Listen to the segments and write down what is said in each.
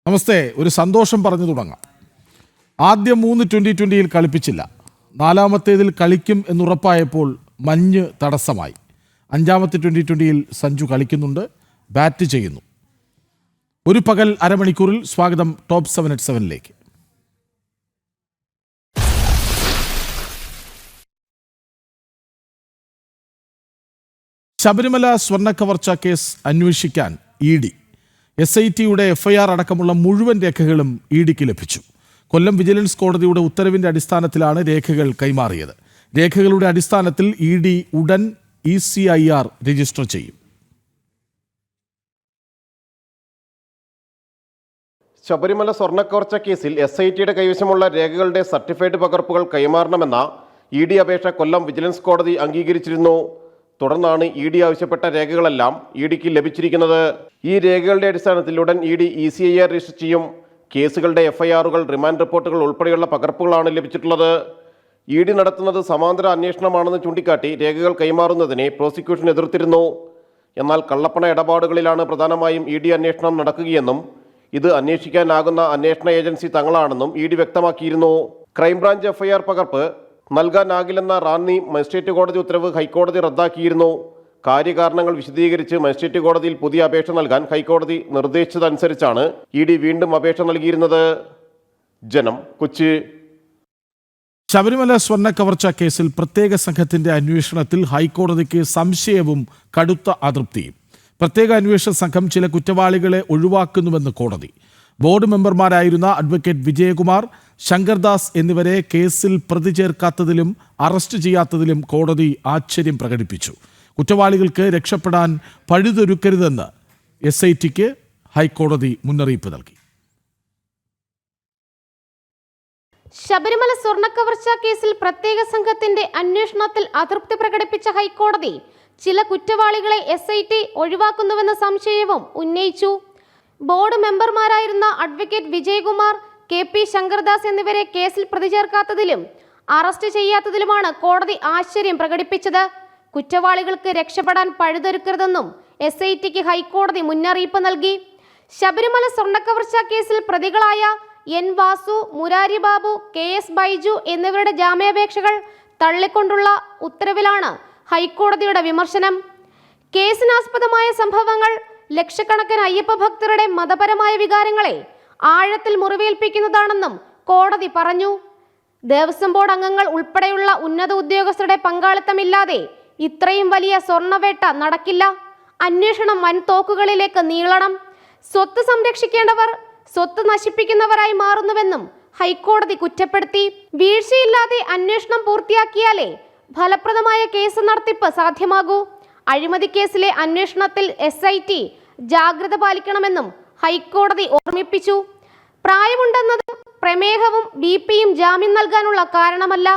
നമസ്തേ. ഒരു സന്തോഷം പറഞ്ഞു തുടങ്ങാം. ആദ്യം 3 2020 കളിപ്പിച്ചില്ല. നാലാമത്തേതിൽ കളിക്കും എന്നുറപ്പായപ്പോൾ മഞ്ഞ് തടസ്സമായി. അഞ്ചാമത്തെ 2020 സഞ്ജു കളിക്കുന്നുണ്ട്, ബാറ്റ് ചെയ്യുന്നു. ഒരു പകൽ അരമണിക്കൂറിൽ സ്വാഗതം ടോപ്പ് 7 at 7-ലേക്ക്. ശബരിമല സ്വർണ്ണക്കവർച്ച കേസ് അന്വേഷിക്കാൻ ED SITയുടെ FIR അടക്കമുള്ള മുഴുവൻ രേഖകളും EDക്ക് ലഭിച്ചു. കൊല്ലം വിജിലൻസ് കോടതിയുടെ ഉത്തരവിന്റെ അടിസ്ഥാനത്തിലാണ് രേഖകൾ കൈമാറിയത്. രേഖകളുടെ അടിസ്ഥാനത്തിൽ ED ഉടൻ ECIR രജിസ്റ്റർ ചെയ്യും. ശബരിമല സ്വർണ്ണക്കവർച്ച കേസിൽ SITയുടെ കൈവശമുള്ള രേഖകളുടെ സർട്ടിഫൈഡ് പകർപ്പുകൾ കൈമാറണമെന്ന ED അപേക്ഷ കൊല്ലം വിജിലൻസ് കോടതി അംഗീകരിച്ചിരുന്നു. തുടർന്നാണ് ED ആവശ്യപ്പെട്ട രേഖകളെല്ലാം EDക്ക് ലഭിച്ചിരിക്കുന്നത്. ഈ രേഖകളുടെ അടിസ്ഥാനത്തിൽ ഉടൻ ED ECIR രജിസ്റ്റർ ചെയ്യും. കേസുകളുടെ FIRകൾ, റിമാൻഡ് റിപ്പോർട്ടുകൾ ഉൾപ്പെടെയുള്ള പകർപ്പുകളാണ് ലഭിച്ചിട്ടുള്ളത്. ED നടത്തുന്നത് സമാന്തര അന്വേഷണമാണെന്ന് ചൂണ്ടിക്കാട്ടി രേഖകൾ കൈമാറുന്നതിനെ പ്രോസിക്യൂഷൻ എതിർത്തിരുന്നു. എന്നാൽ കള്ളപ്പണ ഇടപാടുകളിലാണ് പ്രധാനമായും ED അന്വേഷണം നടക്കുകയെന്നും ഇത് അന്വേഷിക്കാനാകുന്ന അന്വേഷണ ഏജൻസി തങ്ങളാണെന്നും ED വ്യക്തമാക്കിയിരുന്നു. ക്രൈംബ്രാഞ്ച് FIR പകർപ്പ് നൽകാനാകില്ലെന്ന റാന്നി മജിസ്ട്രേറ്റ് കോടതി ഉത്തരവ് ഹൈക്കോടതി റദ്ദാക്കിയിരുന്നു. കാര്യകാരണങ്ങൾ വിശദീകരിച്ച് മജിസ്ട്രേറ്റ് കോടതിയിൽ പുതിയ അപേക്ഷ നൽകാൻ ഹൈക്കോടതി നിർദ്ദേശിച്ചതനുസരിച്ചാണ് ED വീണ്ടും അപേക്ഷ നൽകിയിരുന്നത്. ജനം, കൊച്ചി. ശബരിമല സ്വർണ്ണക്കവർച്ച കേസിൽ പ്രത്യേക സംഘത്തിന്റെ അന്വേഷണത്തിൽ ഹൈക്കോടതിക്ക് സംശയവും കടുത്ത അതൃപ്തിയും. പ്രത്യേക അന്വേഷണ സംഘം ചില കുറ്റവാളികളെ ഒഴിവാക്കുന്നുവെന്ന് കോടതി. ബോർഡ് മെമ്പർമാരായിരുന്ന അഡ്വക്കേറ്റ് വിജയകുമാർ, ശങ്കർദാസ് എന്നിവരെ കേസിൽ പ്രതി ചേർക്കാത്തതിലും അറസ്റ്റ് ചെയ്യാത്തതിലും കോടതി ആശ്ചര്യം പ്രകടിപ്പിച്ചു. കുറ്റവാളികൾക്ക് രക്ഷപ്പെടാൻ പഴുതൊരുക്കരുതെന്ന് SITക്ക് ഹൈക്കോടതി മുന്നറിയിപ്പ് നൽകി. ശബരിമല സ്വർണ്ണക്കവർച്ച കേസിൽ പ്രത്യേക സംഘത്തിന്റെ അന്വേഷണത്തിൽ അതൃപ്തി പ്രകടിപ്പിച്ച ഹൈക്കോടതി ചില കുറ്റവാളികളെ SIT ഒഴിവാക്കുന്നുവെന്ന സംശയവും ഉന്നയിച്ചു. ബോർഡ് മെമ്പർമാരായിരുന്ന അഡ്വക്കേറ്റ് വിജയകുമാർ, KP ശങ്കർദാസ് എന്നിവരെ കേസിൽ പ്രതി ചേർക്കാത്തതിലും അറസ്റ്റ് ചെയ്യാത്തതിലുമാണ് കോടതി ആശ്ചര്യം പ്രകടിപ്പിച്ചത്. കുറ്റവാളികൾക്ക് രക്ഷപ്പെടാൻ പഴുതൊരുക്കരുതെന്നും SITക്ക് ഹൈക്കോടതി മുന്നറിയിപ്പ് നൽകി. ശബരിമല സ്വർണ്ണക്കവർച്ച കേസിൽ പ്രതികളായ N വാസു, മുരാരി ബാബു, KS ബൈജു എന്നിവരുടെ ജാമ്യാപേക്ഷകൾ തള്ളിക്കൊണ്ടുള്ള ഉത്തരവിലാണ് ഹൈക്കോടതിയുടെ വിമർശനം. കേസിനാസ്പദമായ സംഭവങ്ങൾ ലക്ഷക്കണക്കിന് അയ്യപ്പ ഭക്തരുടെ മതപരമായ വികാരങ്ങളെ ആഴത്തിൽ മുറിവേൽപ്പിക്കുന്നതാണെന്നും കോടതി പറഞ്ഞു. ദേവസ്വം ബോർഡ് അംഗങ്ങൾ ഉൾപ്പെടെയുള്ള ഉന്നത ഉദ്യോഗസ്ഥരുടെ പങ്കാളിത്തമില്ലാതെ ഇത്രയും വലിയ സ്വർണ്ണവേട്ട നടക്കില്ല. അന്വേഷണം വൻതോക്കുകളിലേക്ക് നീളണം. സ്വത്ത് സംരക്ഷിക്കേണ്ടവർ സ്വത്ത് നശിപ്പിക്കുന്നവരായി മാറുന്നുവെന്നും ഹൈക്കോടതി കുറ്റപ്പെടുത്തി. വീഴ്ചയില്ലാതെ അന്വേഷണം പൂർത്തിയാക്കിയാലേ ഫലപ്രദമായ കേസ് നടത്തിപ്പ് സാധ്യമാകൂ. അഴിമതി കേസിലെ അന്വേഷണത്തിൽ SIT ജാഗ്രത പാലിക്കണമെന്നും ഹൈക്കോടതി ഓർമ്മിപ്പിച്ചു. പ്രായമുണ്ടെന്നതും പ്രമേഹവും BP-യും ജാമ്യം നൽകാനുള്ള കാരണമല്ല.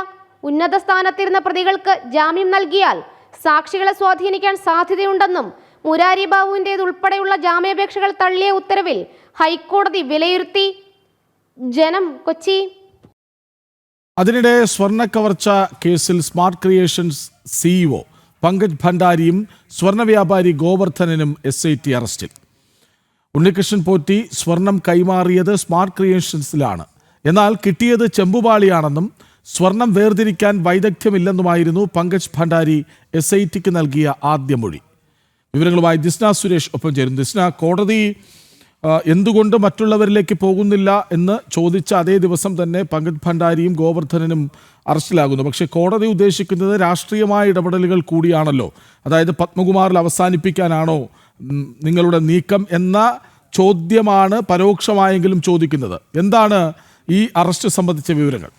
ഉന്നത സ്ഥാനത്തിരുന്ന പ്രതികൾക്ക് ജാമ്യം നൽകിയാൽ സാക്ഷികളെ സ്വാധീനിക്കാൻ സാധ്യതയുണ്ടെന്നും മുരാരി ബാബുവിൻ്റേതുൾപ്പെടെയുള്ള ജാമ്യാപേക്ഷകൾ തള്ളിയ ഉത്തരവിൽ ഹൈക്കോടതി വിലയിരുത്തി. ജനം, കൊച്ചി. അതിനിടെ സ്വർണ്ണക്കവർച്ച കേസിൽ സ്മാർട്ട് ക്രിയേഷൻസ് CEO പങ്കജ് ഭണ്ഡാരിയും സ്വർണ്ണ വ്യാപാരി ഗോവർദ്ധനും SIT അറസ്റ്റിൽ. ഉണ്ണികൃഷ്ണൻ പോറ്റി സ്വർണം കൈമാറിയത് സ്മാർട്ട് ക്രിയേഷൻസിലാണ്. എന്നാൽ കിട്ടിയത് ചെമ്പുപാളിയാണെന്നും സ്വർണം വേർതിരിക്കാൻ വൈദഗ്ധ്യമില്ലെന്നുമായിരുന്നു പങ്കജ് ഭണ്ഡാരി SITക്ക് നൽകിയ ആദ്യ മൊഴി. വിവരങ്ങളുമായി ദിസ്ന സുരേഷ് ഒപ്പം ചേരുന്നു. ദിസ്ന, കോടതി എന്തുകൊണ്ട് മറ്റുള്ളവരിലേക്ക് പോകുന്നില്ല എന്ന് ചോദിച്ച അതേ ദിവസം തന്നെ പങ്കജ് ഭണ്ഡാരിയും ഗോവർദ്ധനും അറസ്റ്റിലാകുന്നു. പക്ഷേ കോടതി ഉദ്ദേശിക്കുന്നത് രാഷ്ട്രീയമായ ഇടപെടലുകൾ കൂടിയാണല്ലോ. അതായത് പത്മകുമാറിൽ അവസാനിപ്പിക്കാനാണോ നിങ്ങളുടെ നീക്കം എന്ന ചോദ്യമാണ് പരോക്ഷമായെങ്കിലും ചോദിക്കുന്നത്. എന്താണ് ഈ അറസ്റ്റ് സംബന്ധിച്ച വിവരങ്ങൾ?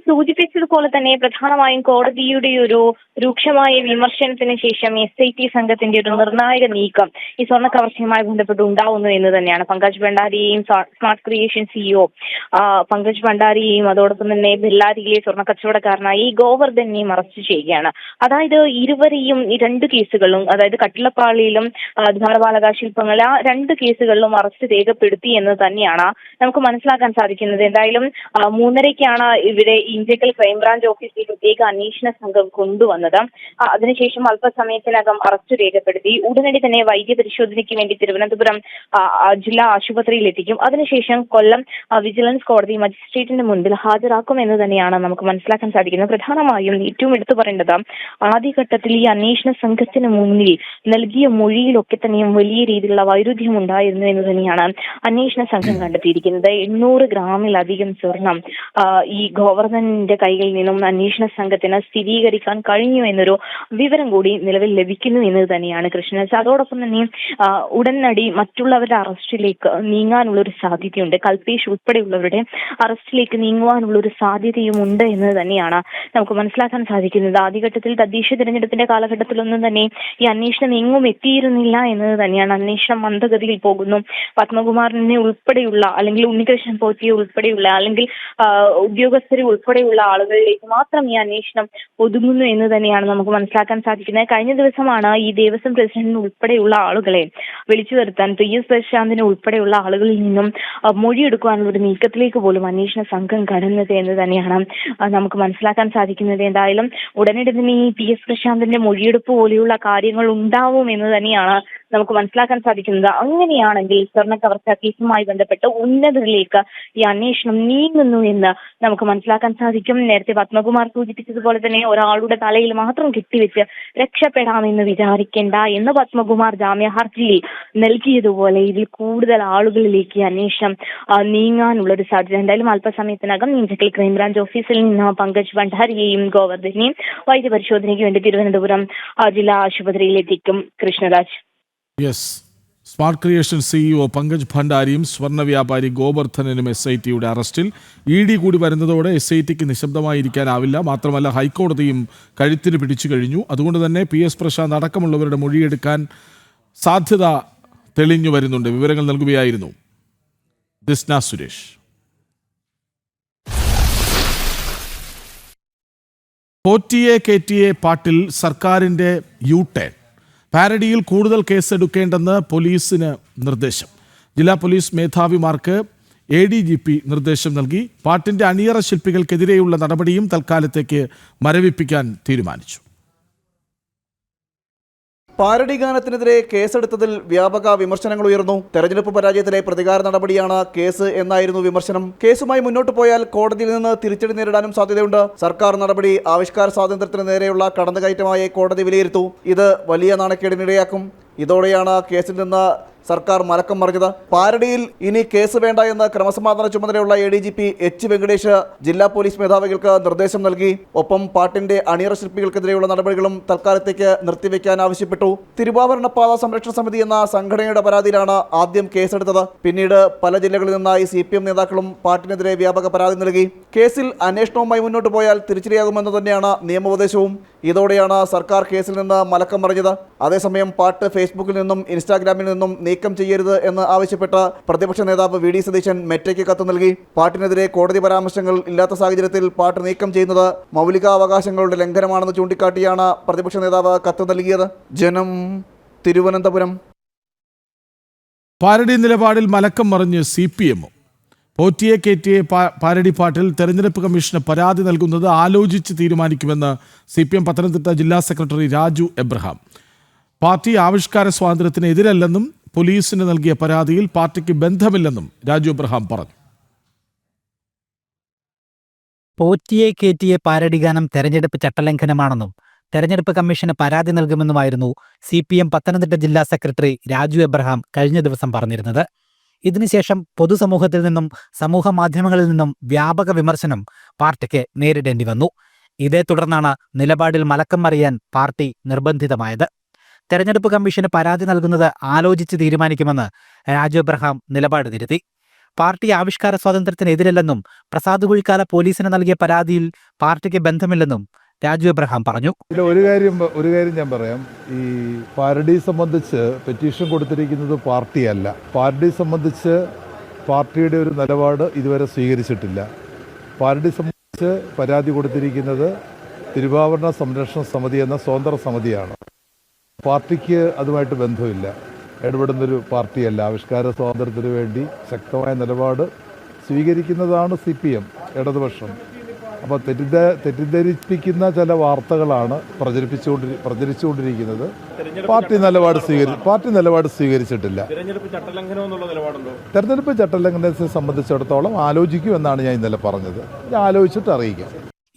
സൂചിപ്പിച്ചതുപോലെ തന്നെ പ്രധാനമായും കോടതിയുടെ ഒരു രൂക്ഷമായ വിമർശനത്തിന് ശേഷം SIT സംഘത്തിന്റെ ഒരു നിർണായക നീക്കം ഈ സ്വർണ്ണ കവർച്ചയുമായി ബന്ധപ്പെട്ട് ഉണ്ടാവുന്നു എന്ന് തന്നെയാണ്. പങ്കജ് ഭണ്ഡാരിയെയും സ്മാർട്ട് ക്രിയേഷൻ CEO പങ്കജ് ഭണ്ഡാരിയെയും അതോടൊപ്പം തന്നെ ബെല്ലാരിയിലെ സ്വർണ്ണ കച്ചവടക്കാരനായി ഈ ഗോവർദ്ധനെയും അറസ്റ്റ് ചെയ്യുകയാണ്. അതായത് ഇരുവരെയും ഈ രണ്ട് കേസുകളിലും, അതായത് കട്ടിളപ്പാളിയിലും ദ്വാരപാലക ശില്പങ്ങൾ, ആ രണ്ട് കേസുകളിലും അറസ്റ്റ് രേഖപ്പെടുത്തി എന്ന് തന്നെയാണ് നമുക്ക് മനസ്സിലാക്കാൻ സാധിക്കുന്നത്. എന്തായാലും 3:30-ക്കാണ് ഇവരെ ഈ ഇഞ്ചക്കൽ ക്രൈംബ്രാഞ്ച് ഓഫീസിൽ പ്രത്യേക അന്വേഷണ സംഘം കൊണ്ടുവന്നത്. അതിനുശേഷം അല്പസമയത്തിനകം അറസ്റ്റ് രേഖപ്പെടുത്തി. ഉടനടി തന്നെ വൈദ്യപരിശോധനയ്ക്ക് വേണ്ടി തിരുവനന്തപുരം ജില്ലാ ആശുപത്രിയിൽ എത്തിക്കും. അതിനുശേഷം കൊല്ലം വിജിലൻസ് കോടതി മജിസ്ട്രേറ്റിന്റെ മുൻപിൽ ഹാജരാക്കുമെന്ന് തന്നെയാണ് നമുക്ക് മനസ്സിലാക്കാൻ സാധിക്കുന്നത്. പ്രധാനമായും ഏറ്റവും എടുത്തു പറയേണ്ടത് ആദ്യഘട്ടത്തിൽ ഈ അന്വേഷണ സംഘത്തിന് മുന്നിൽ നൽകിയ മൊഴിയിലൊക്കെ തന്നെയും വലിയ രീതിയിലുള്ള വൈരുദ്ധ്യം ഉണ്ടായിരുന്നു എന്ന് തന്നെയാണ് അന്വേഷണ സംഘം കണ്ടെത്തിയിരിക്കുന്നത്. 800 ഗ്രാമിലധികം സ്വർണം ഈ ഗോവർദ്ധന്റെ കൈകളിൽ നിന്നും അന്വേഷണ സംഘത്തിന് സ്ഥിരീകരിക്കാൻ കഴിഞ്ഞു എന്നൊരു വിവരം കൂടി നിലവിൽ ലഭിക്കുന്നു എന്ന് തന്നെയാണ് കൃഷ്ണരാജ്. അതോടൊപ്പം തന്നെ ഉടനടി മറ്റുള്ളവരുടെ അറസ്റ്റിലേക്ക് നീങ്ങാനുള്ള ഒരു സാധ്യതയുണ്ട്. കൽപേഷ് ഉൾപ്പെടെയുള്ളവരുടെ അറസ്റ്റിലേക്ക് നീങ്ങുവാനുള്ള ഒരു സാധ്യതയും ഉണ്ട് എന്ന് തന്നെയാണ് നമുക്ക് മനസ്സിലാക്കാൻ സാധിക്കുന്നത്. ആദ്യഘട്ടത്തിൽ തദ്ദേശ തിരഞ്ഞെടുപ്പിന്റെ കാലഘട്ടത്തിലൊന്നും തന്നെ ഈ അന്വേഷണം എങ്ങും എത്തിയിരുന്നില്ല എന്നത് തന്നെയാണ്. അന്വേഷണം മന്ദഗതിയിൽ പോകുന്നു. പത്മകുമാറിനെ ഉൾപ്പെടെയുള്ള അല്ലെങ്കിൽ ഉണ്ണികൃഷ്ണൻ പോറ്റിയെ ഉൾപ്പെടെയുള്ള അല്ലെങ്കിൽ ഉദ്യോഗസ്ഥരെ ഉൾപ്പെടെയുള്ള ആളുകളിലേക്ക് മാത്രം ഈ അന്വേഷണം ഒതുങ്ങുന്നു എന്ന് തന്നെയാണ് നമുക്ക് മനസ്സിലാക്കാൻ സാധിക്കുന്നത്. കഴിഞ്ഞ ദിവസമാണ് ഈ ദേവസ്വം പ്രസിഡന്റിന് ഉൾപ്പെടെയുള്ള ആളുകളെ വിളിച്ചു വരുത്താൻ PS പ്രശാന്തിനെ ഉൾപ്പെടെയുള്ള ആളുകളിൽ നിന്നും മൊഴിയെടുക്കുവാനുള്ള ഒരു നീക്കത്തിലേക്ക് പോലും അന്വേഷണ സംഘം കടന്നത് എന്ന് തന്നെയാണ് നമുക്ക് മനസ്സിലാക്കാൻ സാധിക്കുന്നത്. എന്തായാലും ഉടനടി തന്നെ ഈ PS പ്രശാന്തിന്റെ മൊഴിയെടുപ്പ് പോലെയുള്ള കാര്യങ്ങൾ ഉണ്ടാവും എന്ന് തന്നെയാണ് നമുക്ക് മനസ്സിലാക്കാൻ സാധിക്കുന്നത്. അങ്ങനെയാണെങ്കിൽ സ്വർണ്ണക്കവർച്ച കേസുമായി ബന്ധപ്പെട്ട് ഉന്നതരിലേക്ക് ഈ അന്വേഷണം നീങ്ങുന്നു എന്ന് നമുക്ക് മനസ്സിലാക്കാൻ സാധിക്കും. നേരത്തെ പത്മകുമാർ സൂചിപ്പിച്ചതുപോലെ തന്നെ ഒരാളുടെ തലയിൽ മാത്രം കെട്ടിവെച്ച് രക്ഷപ്പെടാമെന്ന് വിചാരിക്കേണ്ട എന്ന് പത്മകുമാർ ജാമ്യ ഹർജിയിൽ നൽകിയതുപോലെ ഇതിൽ കൂടുതൽ ആളുകളിലേക്ക് അന്വേഷണം നീങ്ങാനുള്ള ഒരു സാധ്യത. എന്തായാലും അല്പസമയത്തിനകം ഇഞ്ചക്കൽ ക്രൈംബ്രാഞ്ച് ഓഫീസിൽ നിന്ന് പങ്കജ് ഭണ്ഡാരിയെയും ഗോവർദ്ധനെയും വൈദ്യപരിശോധനയ്ക്ക് വേണ്ടി തിരുവനന്തപുരം ജില്ലാ ആശുപത്രിയിൽ എത്തിക്കും. Krishnaraj. Smart creation CEO Pankaj ഭണ്ഡാരിയും സ്വർണ്ണ വ്യാപാരി ഗോവർദ്ധനും SITയുടെ അറസ്റ്റിൽ. ED കൂടി വരുന്നതോടെ SITക്ക് നിശബ്ദമായിരിക്കാനാവില്ല. മാത്രമല്ല ഹൈക്കോടതിയും കഴുത്തിന് പിടിച്ചു കഴിഞ്ഞു. അതുകൊണ്ട് തന്നെ PS പ്രശാന്ത് അടക്കമുള്ളവരുടെ മൊഴിയെടുക്കാൻ സാധ്യത തെളിഞ്ഞു വരുന്നുണ്ട്. വിവരങ്ങൾ നൽകുകയായിരുന്നു ദിസ്ന സുരേഷ്. പോറ്റിയെ കേറ്റിയെ പാട്ടിൽ സർക്കാരിൻ്റെ U-ടേൺ. പാരഡിയിൽ കൂടുതൽ കേസെടുക്കേണ്ടെന്ന് പോലീസിന് നിർദ്ദേശം. ജില്ലാ പോലീസ് മേധാവിമാർക്ക് ADGP നിർദ്ദേശം നൽകി. പാട്ടിൻ്റെ അണിയറ ശില്പികൾക്കെതിരെയുള്ള നടപടിയും തൽക്കാലത്തേക്ക് മരവിപ്പിക്കാൻ തീരുമാനിച്ചു. പാരഡി ഗാനത്തിനെതിരെ കേസെടുത്തതിൽ വ്യാപക വിമർശനങ്ങൾ ഉയർന്നു. തെരഞ്ഞെടുപ്പ് പരാജയത്തിലെ പ്രതികാര നടപടിയാണ് കേസ് എന്നായിരുന്നു വിമർശനം. കേസുമായി മുന്നോട്ട് പോയാൽ കോടതിയിൽ നിന്ന് തിരിച്ചടി നേരിടാനും സാധ്യതയുണ്ട്. സർക്കാർ നടപടി ആവിഷ്കാര സ്വാതന്ത്ര്യത്തിന് നേരെയുള്ള കടന്നുകയറ്റമായി കോടതി വിലയിരുത്തു. ഇത് വലിയ നാണക്കേടിനിടയാക്കും. ഇതോടെയാണ് കേസിൽ നിന്ന് സർക്കാർ മലക്കം മറിഞ്ഞത്. പാരഡിയിൽ ഇനി കേസ് വേണ്ട എന്ന് ക്രമസമാധാന ചുമതലയുള്ള ADGP H. വെങ്കടേഷ് ജില്ലാ പോലീസ് മേധാവികൾക്ക് നിർദ്ദേശം നൽകി. ഒപ്പം പാട്ടിന്റെ അണിയറ ശില്പികൾക്കെതിരെയുള്ള നടപടികളും തൽക്കാലത്തേക്ക് നിർത്തിവെക്കാൻ ആവശ്യപ്പെട്ടു. തിരുവാഭരണ പാത സംരക്ഷണ സമിതി എന്ന സംഘടനയുടെ പരാതിയിലാണ് ആദ്യം കേസെടുത്തത്. പിന്നീട് പല ജില്ലകളിൽ നിന്നായി CPM നേതാക്കളും പാട്ടിനെതിരെ വ്യാപക പരാതി നൽകി. കേസിൽ അന്വേഷണവുമായി മുന്നോട്ട് പോയാൽ തിരിച്ചടിയാകുമെന്ന് തന്നെയാണ് നിയമോപദേശവും. ഇതോടെയാണ് സർക്കാർ കേസിൽ നിന്ന് മലക്കം മറിഞ്ഞത്. അതേസമയം പാട്ട് ഫേസ്ബുക്കിൽ നിന്നും ഇൻസ്റ്റാഗ്രാമിൽ നിന്നും നീക്കം ചെയ്യരുത് എന്ന് ആവശ്യപ്പെട്ട പ്രതിപക്ഷ നേതാവ് VD സതീശൻ മെറ്റയ്ക്ക് കത്ത് നൽകി. പാട്ടിനെതിരെ കോടതി പരാമർശങ്ങൾ ഇല്ലാത്ത സാഹചര്യത്തിൽ പാട്ട് നീക്കം ചെയ്യുന്നത് മൗലികാവകാശങ്ങളുടെ ലംഘനമാണെന്ന് ചൂണ്ടിക്കാട്ടിയാണ് പ്രതിപക്ഷ നേതാവ് കത്ത് നൽകിയത്. ജനം, തിരുവനന്തപുരം. പാരഡി നിലപാടിൽ മലക്കം മറിഞ്ഞ് CPM. പോറ്റിയെ കേറ്റിയെ പാരഡി പാട്ടിൽ തെരഞ്ഞെടുപ്പ് കമ്മീഷന് പരാതി നൽകുന്നത് ആലോചിച്ച് തീരുമാനിക്കുമെന്ന് CPM പത്തനംതിട്ട ജില്ലാ സെക്രട്ടറി രാജു എബ്രഹാം. പാർട്ടി ആവിഷ്കാര സ്വാതന്ത്ര്യത്തിന് എതിരല്ലെന്നും പോലീസിന് നൽകിയ പരാതിയിൽ പാർട്ടിക്ക് ബന്ധമില്ലെന്നും രാജു എബ്രഹാം പറഞ്ഞു. പോറ്റിയെ കേറ്റിയെ പാരഡി ഗാനം തെരഞ്ഞെടുപ്പ് ചട്ടലംഘനമാണെന്നും തെരഞ്ഞെടുപ്പ് കമ്മീഷന് പരാതി നൽകുമെന്നുമായിരുന്നു CPM പത്തനംതിട്ട ജില്ലാ സെക്രട്ടറി രാജു എബ്രഹാം കഴിഞ്ഞ ദിവസം പറഞ്ഞിരുന്നത്. ഇതിനുശേഷം പൊതുസമൂഹത്തിൽ നിന്നും സമൂഹ മാധ്യമങ്ങളിൽ നിന്നും വ്യാപക വിമർശനം പാർട്ടിക്ക് നേരിടേണ്ടി വന്നു. ഇതേ തുടർന്നാണ് നിലപാടിൽ മലക്കം മറിയാൻ പാർട്ടി നിർബന്ധിതമായത്. തെരഞ്ഞെടുപ്പ് കമ്മീഷന് പരാതി നൽകുന്നത് ആലോചിച്ച് തീരുമാനിക്കുമെന്ന് രാജു എബ്രഹാം നിലപാട് തിരുത്തി. പാർട്ടി ആവിഷ്കാര സ്വാതന്ത്ര്യത്തിനെതിരല്ലെന്നും പ്രസാദ് കുഴിക്കാല പോലീസിന് നൽകിയ പരാതിയിൽ പാർട്ടിക്ക് ബന്ധമില്ലെന്നും രാജു എബ്രഹാം പറഞ്ഞു. ഒരു കാര്യം ഞാൻ പറയാം. ഈ പാരഡി സംബന്ധിച്ച് പെറ്റീഷൻ കൊടുത്തിരിക്കുന്നത് പാർട്ടിയല്ല. പാരഡി സംബന്ധിച്ച് പാർട്ടിയുടെ ഒരു നിലപാട് ഇതുവരെ സ്വീകരിച്ചിട്ടില്ല. പാരഡി സംബന്ധിച്ച് പരാതി കൊടുത്തിരിക്കുന്നത് തിരുവാഭരണ സംരക്ഷണ സമിതി എന്ന സ്വതന്ത്ര സമിതിയാണ്. പാർട്ടിക്ക് അതുമായിട്ട് ബന്ധമില്ല. ഇടപെടുന്നൊരു പാർട്ടിയല്ല. ആവിഷ്കാര സ്വാതന്ത്ര്യത്തിന് വേണ്ടി ശക്തമായ നിലപാട് സ്വീകരിക്കുന്നതാണ് CPM, ഇടതുപക്ഷം. അപ്പോൾ തെറ്റിദ്ധരിപ്പിക്കുന്ന ചില വാർത്തകളാണ് പ്രചരിച്ചുകൊണ്ടിരിക്കുന്നത്. പാർട്ടി നിലപാട് സ്വീകരിച്ചിട്ടില്ല. തെരഞ്ഞെടുപ്പ് ചട്ടലംഘനത്തെ സംബന്ധിച്ചിടത്തോളം ആലോചിക്കുമെന്നാണ് ഞാൻ ഇന്നലെ പറഞ്ഞത്. ഞാൻ ആലോചിച്ചിട്ട് അറിയിക്കാം.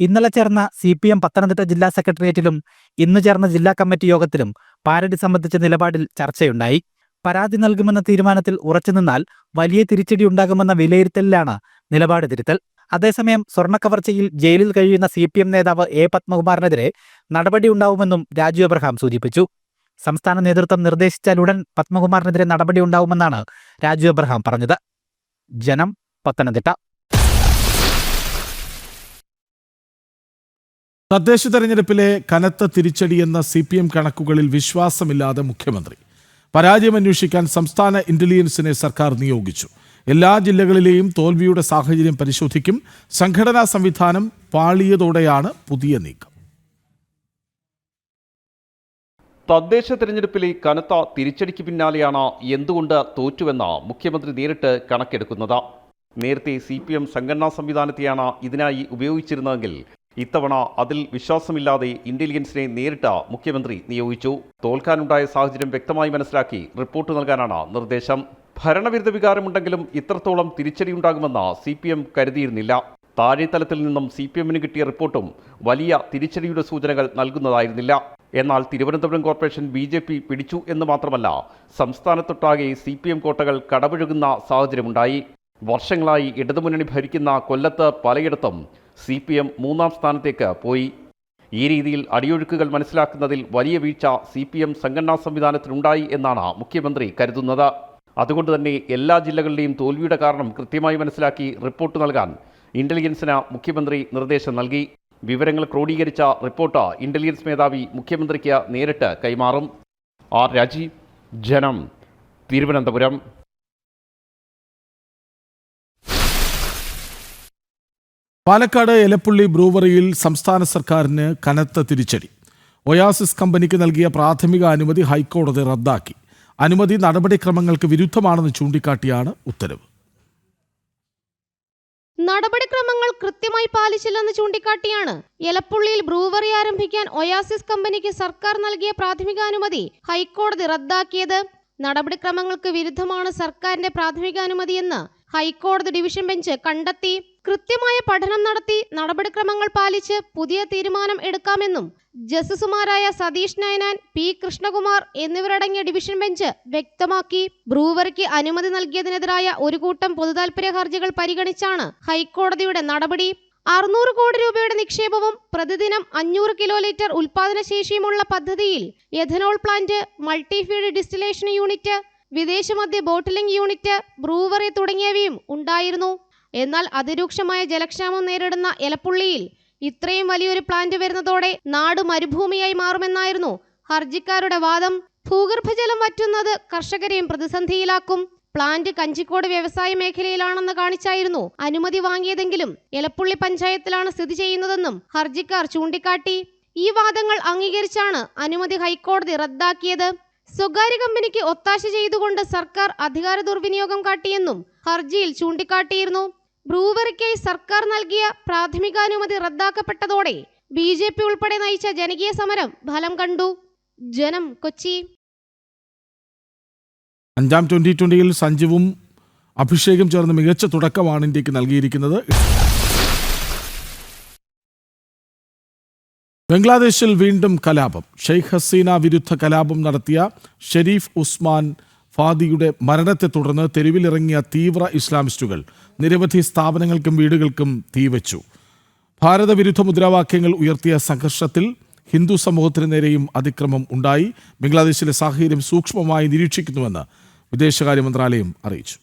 ഇന്നലെ ചേർന്ന CPM പത്തനംതിട്ട ജില്ലാ സെക്രട്ടേറിയറ്റിലും ഇന്ന് ചേർന്ന ജില്ലാ കമ്മിറ്റി യോഗത്തിലും പാരഡി സംബന്ധിച്ച നിലപാടിൽ ചർച്ചയുണ്ടായി. പരാതി നൽകുമെന്ന തീരുമാനത്തിൽ ഉറച്ചുനിന്നാൽ വലിയ തിരിച്ചടി ഉണ്ടാകുമെന്ന വിലയിരുത്തലിലാണ് നിലപാട് തിരുത്തൽ. അതേസമയം സ്വർണ്ണക്കവർച്ചയിൽ ജയിലിൽ കഴിയുന്ന CPM നേതാവ് A. പത്മകുമാറിനെതിരെ നടപടിയുണ്ടാവുമെന്നും രാജു എബ്രഹാം സൂചിപ്പിച്ചു. സംസ്ഥാന നേതൃത്വം നിർദ്ദേശിച്ചാലുടൻ പത്മകുമാറിനെതിരെ നടപടിയുണ്ടാവുമെന്നാണ് രാജു എബ്രഹാം പറഞ്ഞത്. ജനം, പത്തനംതിട്ട. തദ്ദേശ തെരഞ്ഞെടുപ്പിലെ കനത്ത തിരിച്ചടിയെന്ന CPM കണക്കുകളിൽ വിശ്വാസമില്ലാതെ മുഖ്യമന്ത്രി. പരാജയം അന്വേഷിക്കാൻ സംസ്ഥാന ഇന്റലിജൻസിനെ സർക്കാർ നിയോഗിച്ചു. എല്ലാ ജില്ലകളിലെയും തോൽവിയുടെ സാഹചര്യം പരിശോധിക്കും. സംഘടനാ സംവിധാനം പാളിയതോടെയാണ് പുതിയ നീക്കം. തദ്ദേശ തെരഞ്ഞെടുപ്പിലെ കനത്ത തിരിച്ചടിക്ക് പിന്നാലെയാണ് എന്തുകൊണ്ട് തോറ്റുവെന്ന് മുഖ്യമന്ത്രി നേരിട്ട് കണക്കെടുക്കുന്നത്. നേരത്തെ CPM സംഘടനാ സംവിധാനത്തെയാണ് ഇതിനായി ഉപയോഗിച്ചിരുന്നതെങ്കിൽ ഇത്തവണ അതിൽ വിശ്വാസമില്ലാതെ ഇന്റലിജൻസിനെ നേരിട്ട് മുഖ്യമന്ത്രി നിയോഗിച്ചു. തോൽക്കാനുണ്ടായ സാഹചര്യം വ്യക്തമായി മനസ്സിലാക്കി റിപ്പോർട്ട് നൽകാനാണ് നിർദ്ദേശം. ഭരണവിരുദ്ധ വികാരമുണ്ടെങ്കിലും ഇത്രത്തോളം തിരിച്ചടിയുണ്ടാകുമെന്ന് CPM കരുതിയിരുന്നില്ല. താഴെത്തലത്തിൽ നിന്നും CPMന് കിട്ടിയ റിപ്പോർട്ടും വലിയ തിരിച്ചടിയുടെ സൂചനകൾ നൽകുന്നതായിരുന്നില്ല. എന്നാൽ തിരുവനന്തപുരം കോർപ്പറേഷൻ BJP പിടിച്ചു എന്ന് മാത്രമല്ല, സംസ്ഥാനത്തൊട്ടാകെ CPM കോട്ടകൾ കടപുഴകുന്ന സാഹചര്യമുണ്ടായി. വർഷങ്ങളായി ഇടതുമുന്നണി ഭരിക്കുന്ന കൊല്ലത്ത് പലയിടത്തും CPM 3ാം സ്ഥാനത്തേക്ക് പോയി. ഈ രീതിയിൽ അടിയൊഴുക്കുകൾ മനസ്സിലാക്കുന്നതിൽ വലിയ വീഴ്ച CPM സംഘടനാ സംവിധാനത്തിനുണ്ടായി എന്നാണ് മുഖ്യമന്ത്രി കരുതുന്നത്. അതുകൊണ്ട് തന്നെ എല്ലാ ജില്ലകളിലെയും തോൽവിയുടെ കാരണം കൃത്യമായി മനസ്സിലാക്കി റിപ്പോർട്ട് നൽകാൻ ഇന്റലിജൻസിന് മുഖ്യമന്ത്രി നിർദ്ദേശം നൽകി. വിവരങ്ങൾ ക്രോഡീകരിച്ച റിപ്പോർട്ട് ഇന്റലിജൻസ് മേധാവി മുഖ്യമന്ത്രിക്ക് നേരിട്ട് കൈമാറും. R. രാജീവ്, ജനം, തിരുവനന്തപുരം. പാലക്കാട് എലപ്പുള്ളി ബ്രൂവറിയിൽ സംസ്ഥാന സർക്കാരിന് കനത്ത തിരിച്ചടി. ഒയാസിസ് കമ്പനിക്ക് നൽകിയ പ്രാഥമിക അനുമതി ഹൈക്കോടതി റദ്ദാക്കി. അനുമതി നടപടിക്രമങ്ങൾക്ക് വിരുദ്ധമാണെന്ന് ചൂണ്ടിക്കാട്ടിയാണ് ഉത്തരവ്. നടപടിക്രമങ്ങൾ കൃത്യമായി പാലിച്ചില്ലെന്ന് ചൂണ്ടിക്കാട്ടിയാണ് എലപ്പുള്ളിയിൽ ബ്രൂവറി ആരംഭിക്കാൻ ഒയാസിസ് കമ്പനിക്ക് സർക്കാർ നൽകിയ പ്രാഥമികാനുമതി ഹൈക്കോടതി റദ്ദാക്കിയത്. നടപടിക്രമങ്ങൾക്ക് വിരുദ്ധമാണ് സർക്കാരിന്റെ പ്രാഥമികാനുമതിയെന്ന് ഹൈക്കോടതി ഡിവിഷൻ ബെഞ്ച് കണ്ടെത്തി. കൃത്യമായ പഠനം നടത്തി നടപടിക്രമങ്ങൾ പാലിച്ച് പുതിയ തീരുമാനം എടുക്കാമെന്നും ജസ്റ്റിസുമാരായ സതീഷ് നയനാൻ, P. കൃഷ്ണകുമാർ എന്നിവരടങ്ങിയ ഡിവിഷൻ ബെഞ്ച് വ്യക്തമാക്കി. ബ്രൂവറിക്ക് അനുമതി നൽകിയതിനെതിരായ ഒരു കൂട്ടം പൊതുതാൽപര്യ ഹർജികൾ പരിഗണിച്ചാണ് ഹൈക്കോടതിയുടെ നടപടി. 600 കോടി രൂപയുടെ നിക്ഷേപവും പ്രതിദിനം 500 കിലോ ലിറ്റർ ഉൽപാദനശേഷിയുമുള്ള പദ്ധതിയിൽ ethanol plant, multifeed distillation unit, വിദേശമദ്യ ബോട്ടിലിംഗ് യൂണിറ്റ്, ബ്രൂവറി തുടങ്ങിയവയും ഉണ്ടായിരുന്നു. എന്നാൽ അതിരൂക്ഷമായ ജലക്ഷാമം നേരിടുന്ന എലപ്പുള്ളിയിൽ ഇത്രയും വലിയൊരു പ്ലാന്റ് വരുന്നതോടെ നാട് മരുഭൂമിയായി മാറുമെന്നായിരുന്നു ഹർജിക്കാരുടെ വാദം. ഭൂഗർഭജലം വറ്റുന്നത് കർഷകരെയും പ്രതിസന്ധിയിലാക്കും. പ്ലാന്റ് കഞ്ചിക്കോട് വ്യവസായ മേഖലയിലാണെന്ന് കാണിച്ചായിരുന്നു അനുമതി വാങ്ങിയതെങ്കിലും എലപ്പുള്ളി പഞ്ചായത്തിലാണ് സ്ഥിതി ചെയ്യുന്നതെന്നും ഹർജിക്കാർ ചൂണ്ടിക്കാട്ടി. ഈ വാദങ്ങൾ അംഗീകരിച്ചാണ് അനുമതി ഹൈക്കോടതി റദ്ദാക്കിയത്. സ്വകാര്യ കമ്പനിക്ക് ഒത്താശ ചെയ്തുകൊണ്ട് സർക്കാർ അധികാര ദുർവിനിയോഗം കാട്ടിയെന്നും ഹർജിയിൽ ചൂണ്ടിക്കാട്ടിയിരുന്നു. ബ്രൂവറിക്കായി സർക്കാർ നൽകിയ പ്രാഥമികാനുമതി റദ്ദാക്കപ്പെട്ടതോടെ BJP ഉൾപ്പെടെ നയിച്ച ജനകീയ സമരം ഫലം കണ്ടു. ജനം, കൊച്ചി. 5ാം T20യിൽ സഞ്ജുവും അഭിഷേകും ചേർന്ന് മികച്ച തുടക്കമാണ് ഇന്ത്യക്ക് നൽകിയിരിക്കുന്നത്. ബംഗ്ലാദേശിൽ വീണ്ടും കലാപം. ഷെയ്ഖ് ഹസീന വിരുദ്ധ കലാപം നടത്തിയ ഷെരീഫ് ഉസ്മാൻ ഫാദിയുടെ മരണത്തെ തുടർന്ന് തെരുവിലിറങ്ങിയ തീവ്ര ഇസ്ലാമിസ്റ്റുകൾ നിരവധി സ്ഥാപനങ്ങൾക്കും വീടുകൾക്കും തീവച്ചു. ഭാരതവിരുദ്ധ മുദ്രാവാക്യങ്ങൾ ഉയർത്തിയ സംഘർഷത്തിൽ ഹിന്ദു സമൂഹത്തിന് നേരെയും അതിക്രമം ഉണ്ടായി. ബംഗ്ലാദേശിലെ സാഹചര്യം സൂക്ഷ്മമായി നിരീക്ഷിക്കുന്നുവെന്ന് വിദേശകാര്യ മന്ത്രാലയം അറിയിച്ചു.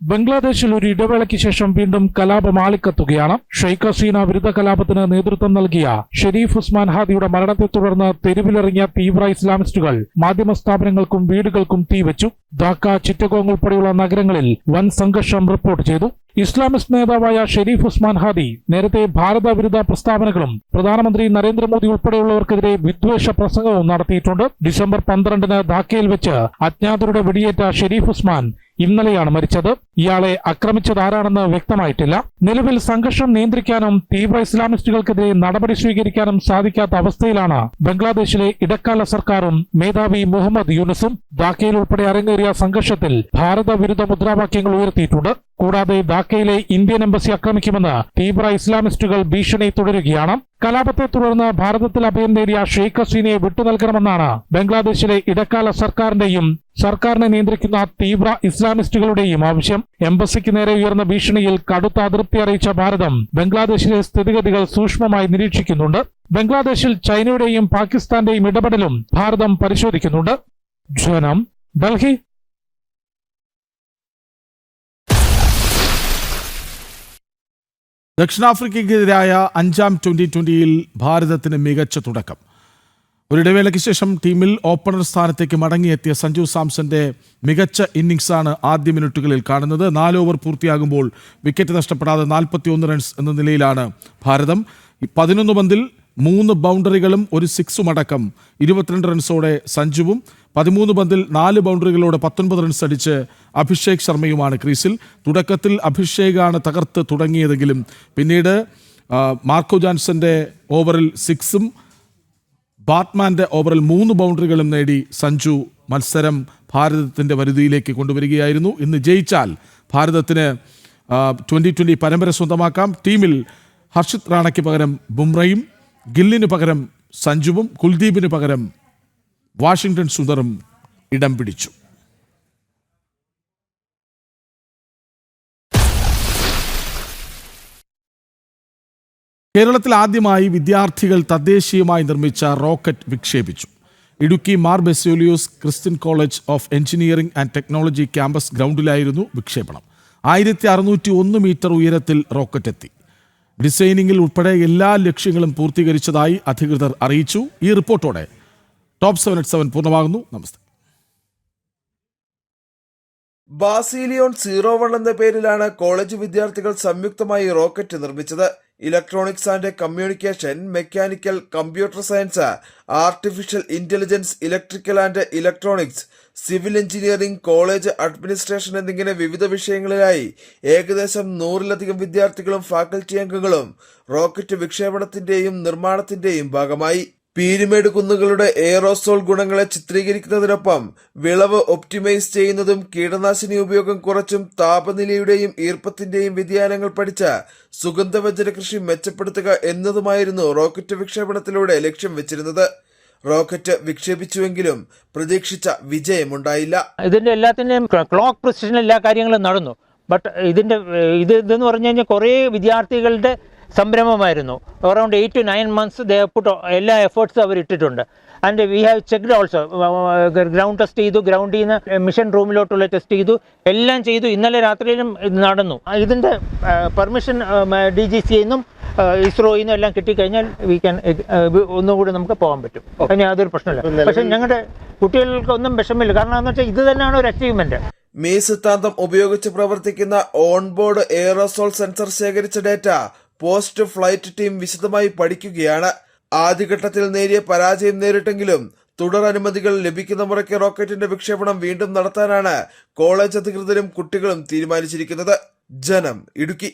ബംഗ്ലാദേശിൽ ഒരു ഇടവേളയ്ക്ക് ശേഷം വീണ്ടും കലാപം ആളിക്കത്തുകയാണ്. ഷെയ്ഖ് ഹസീന വിരുദ്ധ കലാപത്തിന് നേതൃത്വം നൽകിയ ഷെരീഫ് ഉസ്മാൻ ഹാദിയുടെ മരണത്തെ തുടർന്ന് തെരുവിലിറങ്ങിയ തീവ്ര ഇസ്ലാമിസ്റ്റുകൾ മാധ്യമ സ്ഥാപനങ്ങൾക്കും വീടുകൾക്കും തീവച്ചു. ധാക്ക, ചിറ്റഗോങ് ഉൾപ്പെടെയുള്ള നഗരങ്ങളിൽ വൻ സംഘർഷം റിപ്പോർട്ട് ചെയ്തു. ഇസ്ലാമിസ്റ്റ് നേതാവായ ഷെരീഫ് ഉസ്മാൻ ഹാദി നേരത്തെ ഭാരത വിരുദ്ധ പ്രസ്താവനകളും പ്രധാനമന്ത്രി നരേന്ദ്രമോദി ഉൾപ്പെടെയുള്ളവർക്കെതിരെ വിദ്വേഷ പ്രസംഗവും നടത്തിയിട്ടുണ്ട്. ഡിസംബർ 12-ന് ധാക്കയിൽ വെച്ച് അജ്ഞാതരുടെ വെടിയേറ്റ ഷെരീഫ് ഉസ്മാൻ ഇന്നലെയാണ് മരിച്ചത്. ഇയാളെ ആക്രമിച്ചതാരാണെന്ന് വ്യക്തമായിട്ടില്ല. നിലവിൽ സംഘർഷം നിയന്ത്രിക്കാനും തീവ്ര ഇസ്ലാമിസ്റ്റുകൾക്കെതിരെ നടപടി സ്വീകരിക്കാനും സാധിക്കാത്ത അവസ്ഥയിലാണ് ബംഗ്ലാദേശിലെ ഇടക്കാല സർക്കാരും മേധാവി മുഹമ്മദ് യൂനുസും. ധാക്കയിൽ ഉൾപ്പെടെ അരങ്ങേറിയ സംഘർഷത്തിൽ ഭാരത വിരുദ്ധ മുദ്രാവാക്യങ്ങൾ ഉയർത്തിയിട്ടുണ്ട്. കൂടാതെ ധാക്കയിലെ ഇന്ത്യൻ എംബസി ആക്രമിക്കുമെന്ന് തീവ്ര ഇസ്ലാമിസ്റ്റുകൾ ഭീഷണി തുടരുകയാണ്. കലാപത്തെ തുടർന്ന് ഭാരതത്തിൽ അഭയം നേടിയ ഷെയ്ഖ് ഹസീനയെ വിട്ടുനൽകണമെന്നാണ് ബംഗ്ലാദേശിലെ ഇടക്കാല സർക്കാരിന്റെയും സർക്കാരിനെ നിയന്ത്രിക്കുന്ന തീവ്ര ഇസ്ലാമിസ്റ്റുകളുടെയും ആവശ്യം. എംബസിക്ക് നേരെ ഉയർന്ന ഭീഷണിയിൽ കടുത്ത അതൃപ്തി അറിയിച്ച ഭാരതം ബംഗ്ലാദേശിലെ സ്ഥിതിഗതികൾ സൂക്ഷ്മമായി നിരീക്ഷിക്കുന്നുണ്ട്. ബംഗ്ലാദേശിൽ ചൈനയുടെയും പാകിസ്ഥാന്റെയും ഇടപെടലും ഭാരതം പരിശോധിക്കുന്നുണ്ട്. ജനം, ഡൽഹി. ദക്ഷിണാഫ്രിക്കയ്ക്കെതിരായ 5ാം T20യിൽ ഭാരതത്തിന് മികച്ച തുടക്കം. ഒരിടവേളയ്ക്ക് ശേഷം ടീമിൽ ഓപ്പണർ സ്ഥാനത്തേക്ക് മടങ്ങിയെത്തിയ സഞ്ജു സാംസന്റെ മികച്ച ഇന്നിംഗ്സാണ് ആദ്യ മിനിറ്റുകളിൽ കാണുന്നത്. 4 ഓവർ പൂർത്തിയാകുമ്പോൾ വിക്കറ്റ് നഷ്ടപ്പെടാതെ 41 റൺസ് എന്ന നിലയിലാണ് ഭാരതം. 11 പന്തിൽ 3 ബൗണ്ടറികളും ഒരു സിക്സും അടക്കം 22 റൺസോടെ സഞ്ജുവും 13 പന്തിൽ 4 ബൗണ്ടറികളോടെ 19 റൺസ് അടിച്ച് അഭിഷേക് ശർമ്മയുമാണ് ക്രീസിൽ. തുടക്കത്തിൽ അഭിഷേകാണ് തകർത്ത് തുടങ്ങിയതെങ്കിലും പിന്നീട് മാർക്കോ ജോൺസന്റെ ഓവറിൽ 6ഉം ബാറ്റ്മാന്റെ ഓവറിൽ 3 ബൗണ്ടറികളും നേടി സഞ്ജു മത്സരം ഭാരതത്തിന്റെ വരുതിയിലേക്ക് കൊണ്ടുവരികയായിരുന്നു. ഇന്ന് ജയിച്ചാൽ ഭാരതത്തിന് 2020 പരമ്പര സ്വന്തമാക്കാം. ടീമിൽ ഹർഷിത് റാണയ്ക്ക് പകരം ബുംറയും ഗില്ലിന് പകരം സഞ്ജുവും കുൽദീപിന് പകരം വാഷിംഗ്ടൺ സുന്ദറും ഇടം പിടിച്ചു. കേരളത്തിൽ ആദ്യമായി വിദ്യാർത്ഥികൾ തദ്ദേശീയമായി നിർമ്മിച്ച റോക്കറ്റ് വിക്ഷേപിച്ചു. Idukki Mar Baselios Christian college of engineering and technology campus ഗ്രൗണ്ടിലായിരുന്നു വിക്ഷേപണം. 1601 മീറ്റർ ഉയരത്തിൽ റോക്കറ്റ് എത്തി. ഡിസൈനിങ്ങിൽ ഉൾപ്പെടെ എല്ലാ ലക്ഷ്യങ്ങളും പൂർത്തീകരിച്ചതായി അധികൃതർ അറിയിച്ചു. ഈ റിപ്പോർട്ടോടെ ടോപ്പ് 7 പൂർണ്ണമാകുന്നു. നമസ്തേ. ബാസിലിയോൺ 01 എന്ന പേരിലാണ് കോളേജ് വിദ്യാർത്ഥികൾ സംയുക്തമായി റോക്കറ്റ് നിർമ്മിച്ചത്. Electronics and communication, mechanical, computer science, artificial intelligence, electrical and electronics, civil engineering, college administration എന്നിങ്ങനെ വിവിധ വിഷയങ്ങളിലായി ഏകദേശം 100-ലധികം വിദ്യാർത്ഥികളും ഫാക്കൽറ്റി അംഗങ്ങളും റോക്കറ്റ് വിക്ഷേപണത്തിന്റെയും നിർമ്മാണത്തിന്റെയും ഭാഗമായി. പീരുമേട് കുന്നുകളുടെ എയറോസോൾ ഗുണങ്ങളെ ചിത്രീകരിക്കുന്നതിനൊപ്പം വിളവ് ഒപ്റ്റിമൈസ് ചെയ്യുന്നതും കീടനാശിനി ഉപയോഗം കുറച്ചും താപനിലയുടെയും ഈർപ്പത്തിന്റെയും വ്യതിയാനങ്ങൾ പഠിച്ച സുഗന്ധവ്യഞ്ജന കൃഷി മെച്ചപ്പെടുത്തുക എന്നതുമായിരുന്നു റോക്കറ്റ് വിക്ഷേപണത്തിലൂടെ ലക്ഷ്യം വെച്ചിരുന്നത്. റോക്കറ്റ് വിക്ഷേപിച്ചുവെങ്കിലും പ്രതീക്ഷിച്ച വിജയമുണ്ടായില്ല. ഇതിന്റെ എല്ലാത്തിന്റെയും ക്ലോക്ക് പ്രിസിഷൻ എല്ലാ കാര്യങ്ങളും നടന്നു. ബട്ട് ഇതെന്ന് പറഞ്ഞു കഴിഞ്ഞാൽ കുറേ വിദ്യാർത്ഥികളുടെ സംരംഭമായിരുന്നു. അറൗണ്ട് 8 to 9 months ദേ പുട്ട് എല്ലാ എഫേർട്സും അവർ ഇട്ടിട്ടുണ്ട്. And we have checked also. Ground test ചെയ്തു, ഗ്രൗണ്ടിൽ നിന്ന് മിഷൻ റൂമിലോട്ടുള്ള ടെസ്റ്റ് ചെയ്തു, എല്ലാം ചെയ്തു. ഇന്നലെ രാത്രിയിലും ഇത് നടന്നു. ഇതിൻ്റെ പെർമിഷൻ DGCA നിന്നും ഇസ്രോയിൽ നിന്നും എല്ലാം കിട്ടിക്കഴിഞ്ഞാൽ വി ക്യാൻ ഒന്നുകൂടി നമുക്ക് പോകാൻ പറ്റും. അതിന് യാതൊരു പ്രശ്നമില്ല. പക്ഷെ ഞങ്ങളുടെ കുട്ടികൾക്കൊന്നും വിഷമില്ല. കാരണം എന്ന് വെച്ചാൽ ഇത് തന്നെയാണ് ഒരു അച്ചീവ്മെന്റ്. മീ സിദ്ധാന്തം ഉപയോഗിച്ച് പ്രവർത്തിക്കുന്ന ഓൺബോർഡ് എയറോസോൾ സെൻസർ ശേഖരിച്ച ഡേറ്റ പോസ്റ്റ് ഫ്ലൈറ്റ് ടീം വിശദമായി പഠിക്കുകയാണ്. ആദ്യഘട്ടത്തിൽ നേരിയ പരാജയം നേരിട്ടെങ്കിലും തുടർ അനുമതികൾ ലഭിക്കുന്ന മുറയ്ക്ക് റോക്കറ്റിന്റെ വിക്ഷേപണം വീണ്ടും നടത്താനാണ് കോളേജ് അധികൃതരും കുട്ടികളും തീരുമാനിച്ചിരിക്കുന്നത്. ജനം, ഇടുക്കി.